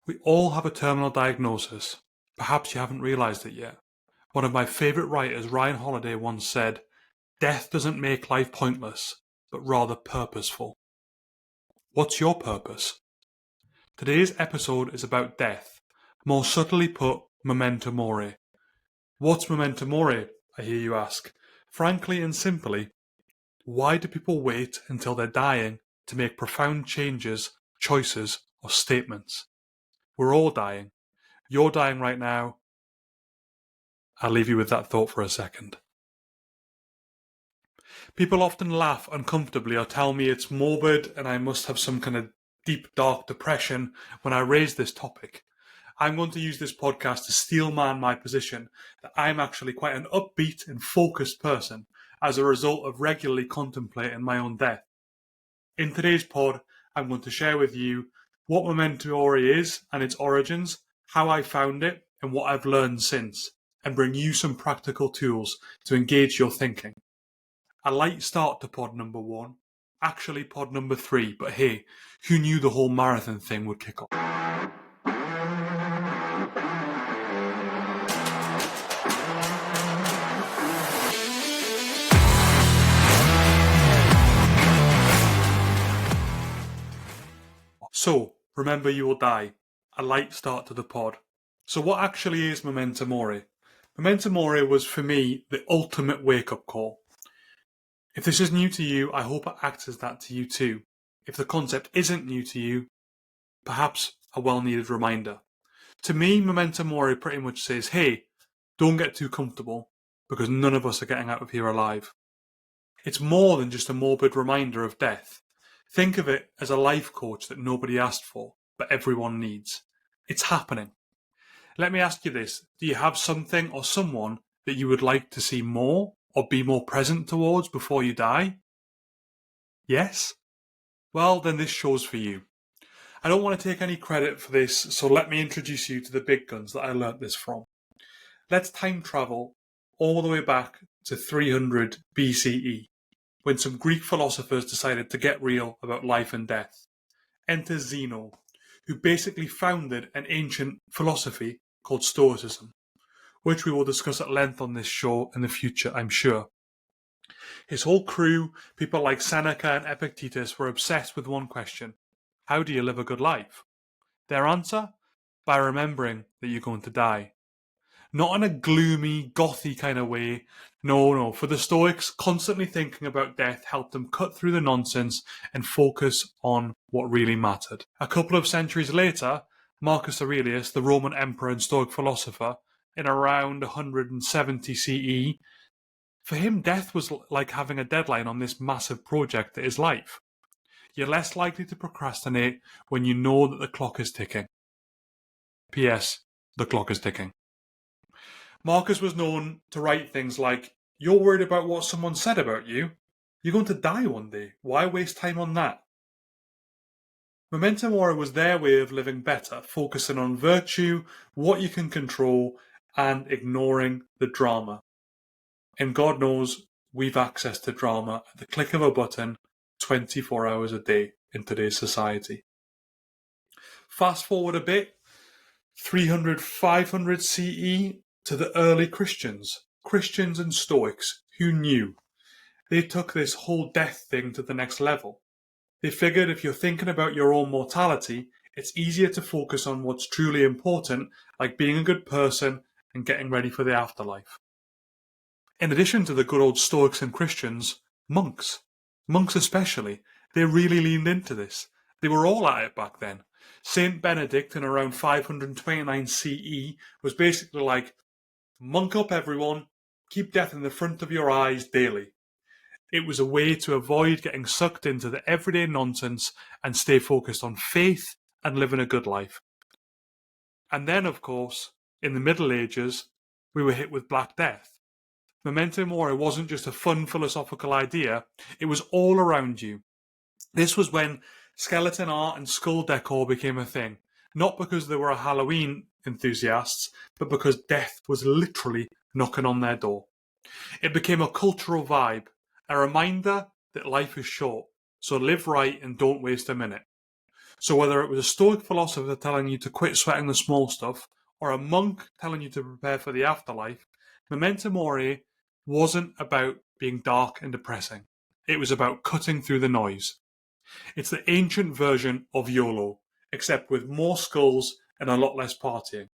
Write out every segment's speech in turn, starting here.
We all have a terminal diagnosis. Perhaps you haven't realised it yet. One of my favourite writers, Ryan Holiday, once said, "Death doesn't make life pointless, but rather purposeful." What's your purpose? Today's episode is about death, more subtly put, Memento Mori. What's Memento Mori, I hear you ask? Frankly and simply, why do people wait until they're dying to make profound changes, choices, or statements? We're all dying. You're dying right now. I'll leave you with that thought for a second. People often laugh uncomfortably or tell me it's morbid and I must have some kind of deep, dark depression when I raise this topic. I'm going to use this podcast to steelman my position that I'm actually quite an upbeat and focused person as a result of regularly contemplating my own death. In today's pod, I'm going to share with you what Memento Mori is and its origins, how I found it, and what I've learned since, and bring you some practical tools to engage your thinking. A light start to pod number 1, actually pod number 3, but hey, who knew the whole marathon thing would kick off? So, remember you will die. A light start to the pod. So what actually is Memento Mori? Memento Mori was for me the ultimate wake-up call. If this is new to you, I hope it acts as that to you too. If the concept isn't new to you, perhaps a well-needed reminder. To me, Memento Mori pretty much says, hey, don't get too comfortable, because none of us are getting out of here alive. It's more than just a morbid reminder of death. Think of it as a life coach that nobody asked for, but everyone needs. It's happening. Let me ask you this. Do you have something or someone that you would like to see more or be more present towards before you die? Yes? Well, then this show's for you. I don't want to take any credit for this, so let me introduce you to the big guns that I learnt this from. Let's time travel all the way back to 300 BCE, when some Greek philosophers decided to get real about life and death. Enter Zeno, who basically founded an ancient philosophy called Stoicism, which we will discuss at length on this show in the future, I'm sure. His whole crew, people like Seneca and Epictetus, were obsessed with one question: how do you live a good life? Their answer? By remembering that you're going to die. Not in a gloomy, gothy kind of way. No. For the Stoics, constantly thinking about death helped them cut through the nonsense and focus on what really mattered. A couple of centuries later, Marcus Aurelius, the Roman emperor and Stoic philosopher, in around 170 CE, for him death was like having a deadline on this massive project that is life. You're less likely to procrastinate when you know that the clock is ticking. P.S. The clock is ticking. Marcus was known to write things like, "You're worried about what someone said about you? You're going to die one day. Why waste time on that?" Memento Mori was their way of living better, focusing on virtue, what you can control, and ignoring the drama. And God knows we've access to drama at the click of a button 24 hours a day in today's society. Fast forward a bit, 300, 500 CE, to the early Christians and Stoics, who knew. They took this whole death thing to the next level. They figured if you're thinking about your own mortality, it's easier to focus on what's truly important, like being a good person and getting ready for the afterlife. In addition to the good old Stoics and Christians, monks especially, they really leaned into this. They were all at it back then. Saint Benedict in around 529 CE was basically like, monk up everyone, keep death in the front of your eyes daily. It was a way to avoid getting sucked into the everyday nonsense and stay focused on faith and living a good life. And then, of course, in the Middle Ages, we were hit with Black Death. Memento Mori wasn't just a fun philosophical idea, it was all around you. This was when skeleton art and skull decor became a thing, not because they were Halloween enthusiasts, but because death was literally knocking on their door. It became a cultural vibe, a reminder that life is short, so live right and don't waste a minute. So whether it was a Stoic philosopher telling you to quit sweating the small stuff, or a monk telling you to prepare for the afterlife, Memento Mori wasn't about being dark and depressing. It was about cutting through the noise. It's the ancient version of YOLO, except with more skulls and a lot less partying.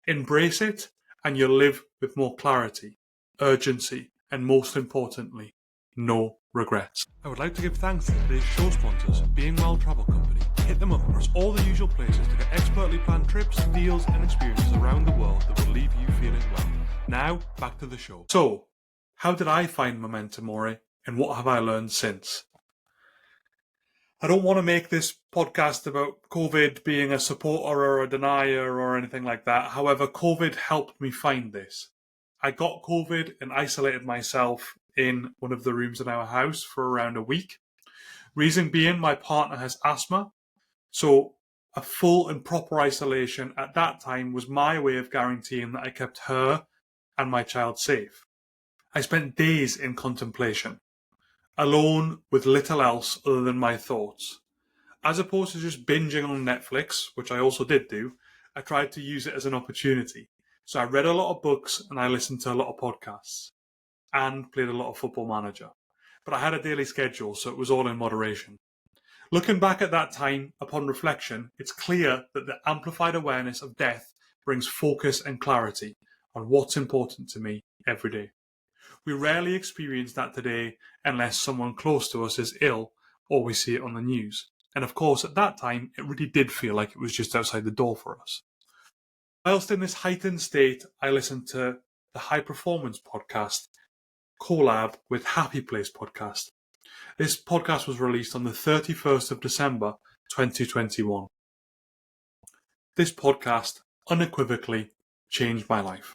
Embrace it, and you'll live with more clarity, urgency, and most importantly, no regrets. I would like to give thanks to today's show sponsors, Being Well Travel Company. Hit them up across all the usual places to get expertly planned trips, deals, and experiences around the world that will leave you feeling well. Now, back to the show. So, how did I find Memento Mori, and what have I learned since? I don't want to make this podcast about COVID being a supporter or a denier or anything like that. However, COVID helped me find this. I got COVID and isolated myself in one of the rooms in our house for around a week. Reason being, my partner has asthma. So a full and proper isolation at that time was my way of guaranteeing that I kept her and my child safe. I spent days in contemplation, alone with little else other than my thoughts. As opposed to just binging on Netflix, which I also did do, I tried to use it as an opportunity. So I read a lot of books and I listened to a lot of podcasts and played a lot of Football Manager. But I had a daily schedule, so it was all in moderation. Looking back at that time, upon reflection, it's clear that the amplified awareness of death brings focus and clarity on what's important to me every day. We rarely experience that today unless someone close to us is ill or we see it on the news. And of course, at that time, it really did feel like it was just outside the door for us. Whilst in this heightened state, I listened to the High Performance podcast, collab with Happy Place podcast. This podcast was released on the 31st of December, 2021. This podcast unequivocally changed my life.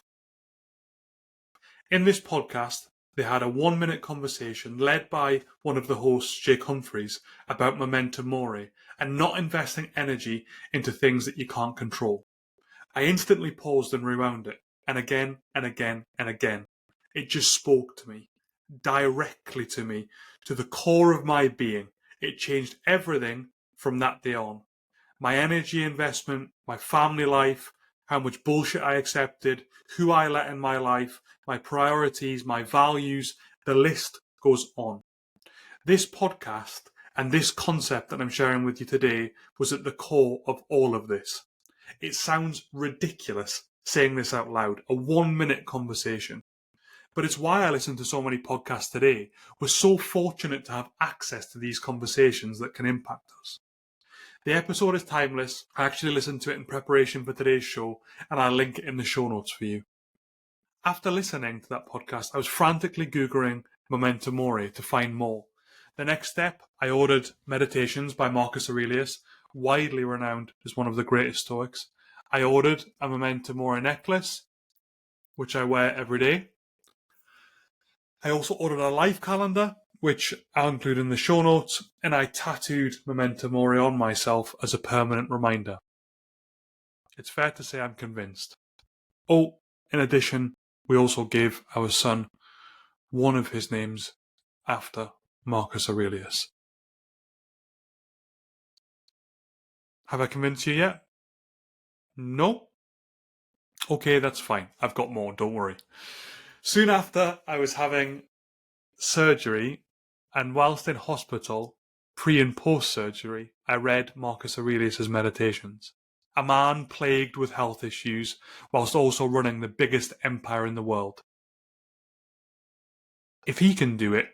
In this podcast, they had a 1-minute conversation led by one of the hosts, Jake Humphreys, about Memento Mori and not investing energy into things that you can't control. I instantly paused and rewound it, and again and again and again. It just spoke to me, directly to me, to the core of my being. It changed everything from that day on. My energy investment, my family life, how much bullshit I accepted, who I let in my life, my priorities, my values, the list goes on. This podcast and this concept that I'm sharing with you today was at the core of all of this. It sounds ridiculous saying this out loud, a 1-minute conversation. But it's why I listen to so many podcasts today. We're so fortunate to have access to these conversations that can impact us. The episode is timeless. I actually listened to it in preparation for today's show, and I'll link it in the show notes for you. After listening to that podcast, I was frantically Googling Memento Mori to find more. The next step, I ordered Meditations by Marcus Aurelius, widely renowned as one of the greatest Stoics. I ordered a Memento Mori necklace, which I wear every day. I also ordered a life calendar, which I'll include in the show notes, and I tattooed Memento Mori on myself as a permanent reminder. It's fair to say I'm convinced. Oh, in addition, we also gave our son one of his names after Marcus Aurelius. Have I convinced you yet? No? Okay, that's fine. I've got more, don't worry. Soon after, I was having surgery, and whilst in hospital, pre and post surgery, I read Marcus Aurelius' Meditations. A man plagued with health issues, whilst also running the biggest empire in the world. If he can do it,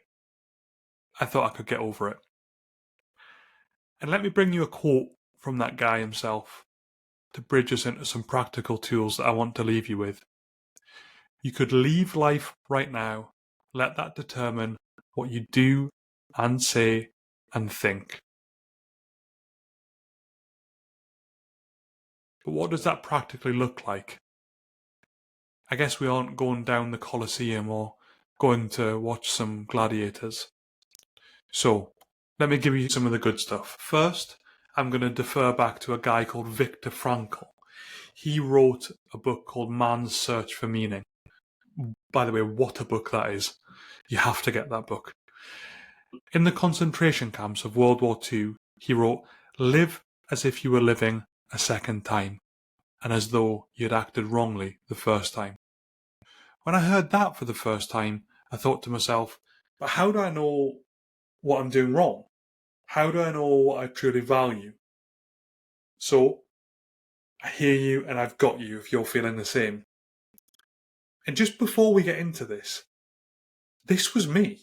I thought I could get over it. And let me bring you a quote from that guy himself to bridge us into some practical tools that I want to leave you with. You could leave life right now. Let that determine what you do and say and think. But what does that practically look like? I guess we aren't going down the Colosseum or going to watch some gladiators. So, let me give you some of the good stuff. First, I'm going to defer back to a guy called Viktor Frankl. He wrote a book called Man's Search for Meaning. By the way, what a book that is. You have to get that book. In the concentration camps of World War II, he wrote, "Live as if you were living a second time, and as though you had acted wrongly the first time. When I heard that for the first time, I thought to myself, but how do I know what I'm doing wrong? How do I know what I truly value? So, I hear you and I've got you if you're feeling the same. And just before we get into this was me.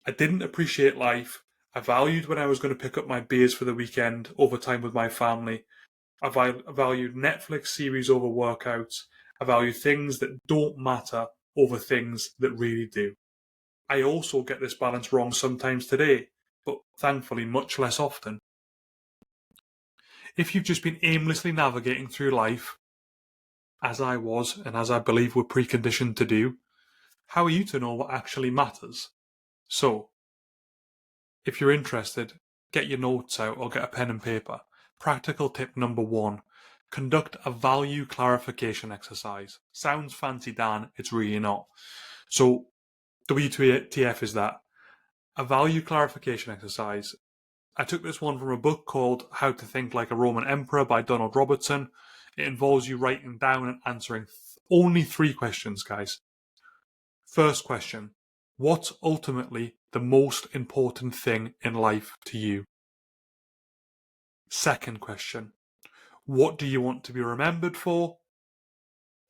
I didn't appreciate life. I valued when I was going to pick up my beers for the weekend over time with my family. I valued Netflix series over workouts. I value things that don't matter over things that really do. I also get this balance wrong sometimes today, but thankfully much less often. If you've just been aimlessly navigating through life, as I was and as I believe we're preconditioned to do, how are you to know what actually matters? So, if you're interested, get your notes out or get a pen and paper. Practical tip number 1, conduct a value clarification exercise. Sounds fancy, Dan, it's really not. So, WTF is that? A value clarification exercise. I took this one from a book called How to Think Like a Roman Emperor by Donald Robertson. It involves you writing down and answering only 3 questions, guys. First question, what's ultimately the most important thing in life to you? Second question, what do you want to be remembered for?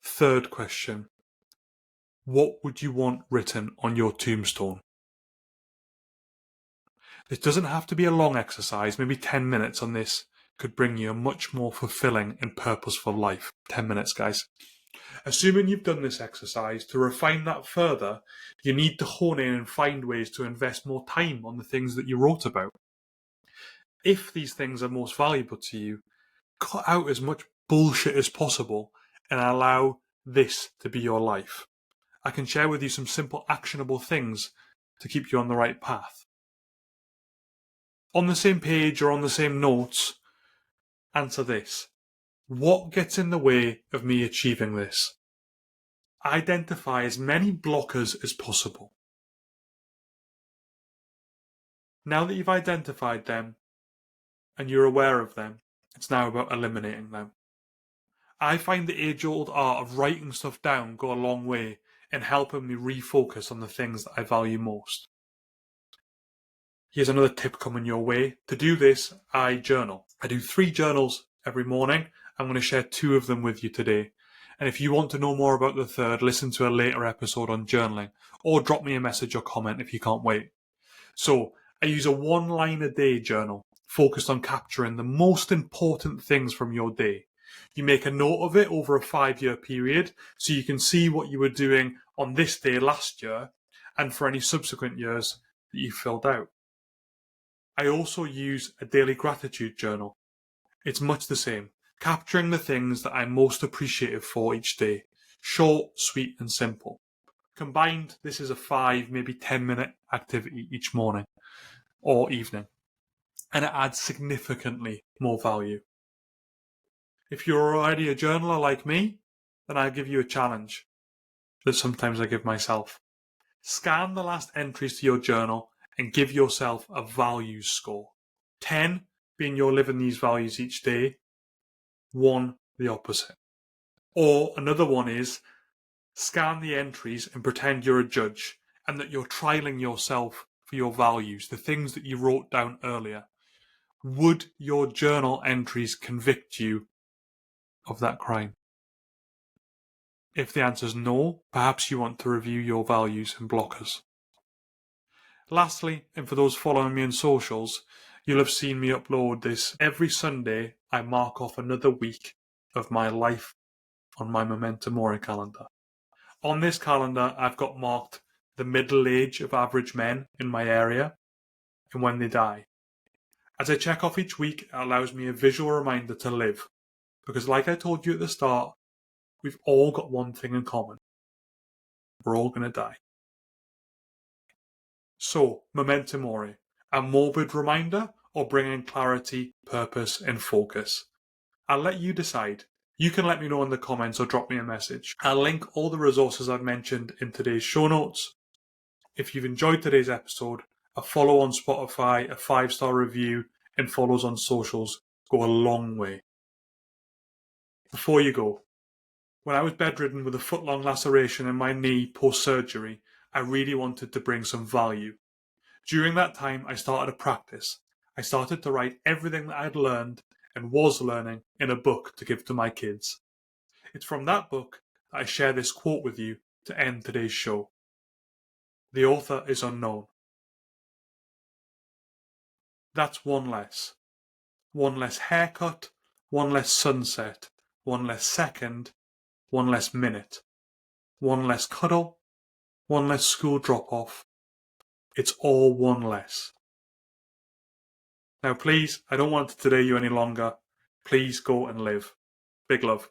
Third question, what would you want written on your tombstone? This doesn't have to be a long exercise, maybe 10 minutes on this could bring you a much more fulfilling and purposeful life. 10 minutes, guys. Assuming you've done this exercise, to refine that further, you need to hone in and find ways to invest more time on the things that you wrote about. If these things are most valuable to you, cut out as much bullshit as possible and allow this to be your life. I can share with you some simple actionable things to keep you on the right path. On the same page or on the same notes, answer this. What gets in the way of me achieving this? Identify as many blockers as possible. Now that you've identified them and you're aware of them, it's now about eliminating them. I find the age-old art of writing stuff down go a long way in helping me refocus on the things that I value most. Here's another tip coming your way. To do this, I journal. I do 3 journals every morning. I'm going to share 2 of them with you today. And if you want to know more about the third, listen to a later episode on journaling, or drop me a message or comment if you can't wait. So, I use a 1-line-a-day journal, focused on capturing the most important things from your day. You make a note of it over a 5-year period, so you can see what you were doing on this day last year, and for any subsequent years that you filled out. I also use a daily gratitude journal. It's much the same, capturing the things that I'm most appreciative for each day. Short, sweet and simple. Combined, this is a 5, maybe 10-minute activity each morning or evening, and it adds significantly more value. If you're already a journaler like me, then I'll give you a challenge that sometimes I give myself. Scan the last entries to your journal and give yourself a values score. 10 being you're living these values each day, 1 the opposite. Or another one is scan the entries and pretend you're a judge and that you're trialing yourself for your values, the things that you wrote down earlier. Would your journal entries convict you of that crime? If the answer is no, perhaps you want to review your values and blockers. Lastly, and for those following me on socials, you'll have seen me upload this every Sunday. I mark off another week of my life on my Memento Mori calendar. On this calendar, I've got marked the middle age of average men in my area and when they die. As I check off each week, it allows me a visual reminder to live. Because like I told you at the start, we've all got one thing in common. We're all going to die. So, Memento Mori, a morbid reminder or bringing clarity, purpose and focus? I'll let you decide. You can let me know in the comments or drop me a message. I'll link all the resources I've mentioned in today's show notes. If you've enjoyed today's episode, a follow on Spotify, a 5-star review and follows on socials go a long way. Before you go, when I was bedridden with a foot-long laceration in my knee post-surgery, I really wanted to bring some value. During that time, I started a practice. I started to write everything that I'd learned and was learning in a book to give to my kids. It's from that book that I share this quote with you to end today's show. The author is unknown. That's one less. One less haircut, one less sunset, one less second, one less minute, one less cuddle, one less school drop-off. It's all one less. Now please, I don't want to delay you any longer. Please go and live. Big love.